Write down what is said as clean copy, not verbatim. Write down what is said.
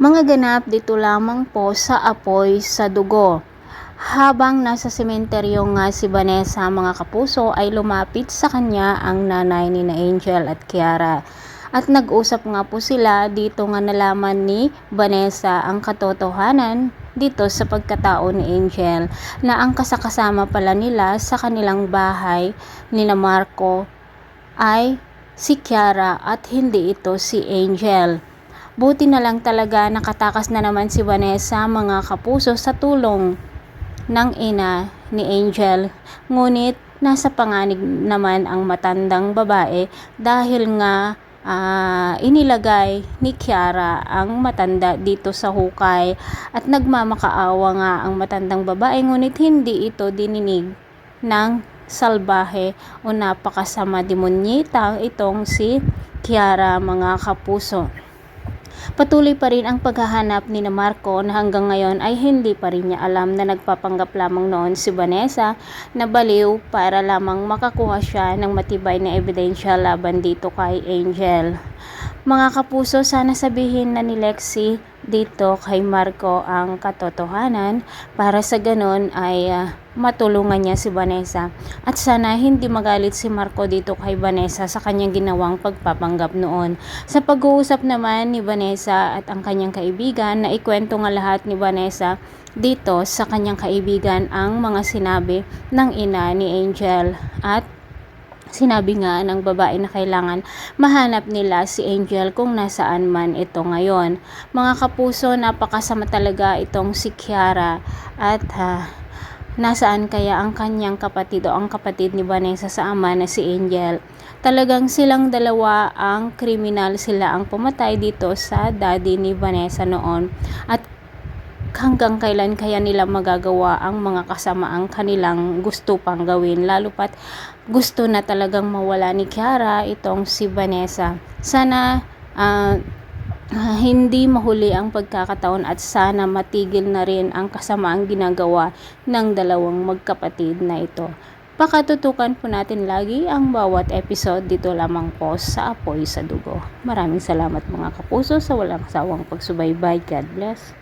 Mga ganap dito lamang po sa Apoy sa Dugo. Habang nasa sementeryo nga si Vanessa mga kapuso ay lumapit sa kanya ang nanay ni na Angel at Kiara. At nag-usap nga po sila dito nga nalaman ni Vanessa ang katotohanan dito sa pagkatao ni Angel na ang kasakasama pala nila sa kanilang bahay ni na Marco ay si Kiara at hindi ito si Angel. Buti na lang talaga nakatakas na naman si Vanessa mga kapuso sa tulong ng ina ni Angel. Ngunit nasa panganib naman ang matandang babae dahil nga inilagay ni Kiara ang matanda dito sa hukay at nagmamakaawa nga ang matandang babae ngunit hindi ito dininig ng salbahe o napakasama demonyita itong si Kiara mga kapuso. Patuloy pa rin ang paghahanap ni na Marco na hanggang ngayon ay hindi pa rin niya alam na nagpapanggap lamang noon si Vanessa na baliw para lamang makakuha siya ng matibay na ebidensya laban dito kay Angel. Mga kapuso, sana sabihin na ni Lexie dito kay Marco ang katotohanan para sa ganon ay matulungan niya si Vanessa. At sana hindi magalit si Marco dito kay Vanessa sa kanyang ginawang pagpapanggap noon. Sa pag-uusap naman ni Vanessa at ang kanyang kaibigan, na ikwento nga lahat ni Vanessa dito sa kanyang kaibigan ang mga sinabi ng ina ni Angel. At sinabi nga ng babae na kailangan mahanap nila si Angel kung nasaan man ito ngayon. Mga kapuso, napakasama talaga itong si Kiara at nasaan kaya ang kanyang kapatid o ang kapatid ni Vanessa sa ama na si Angel. Talagang silang dalawa ang kriminal, sila ang pumatay dito sa daddy ni Vanessa noon. At hanggang kailan kaya nila magagawa ang mga kasamaang kanilang gusto pang gawin, lalo pat gusto na talagang mawala ni Kiara itong si Vanessa. Sana hindi mahuli ang pagkakataon at sana matigil na rin ang kasamaang ginagawa ng dalawang magkapatid na ito. Pakatutukan po natin lagi ang bawat episode dito lamang po sa Apoy sa Dugo. Maraming salamat mga kapuso sa walang sawang pagsubaybay. God bless.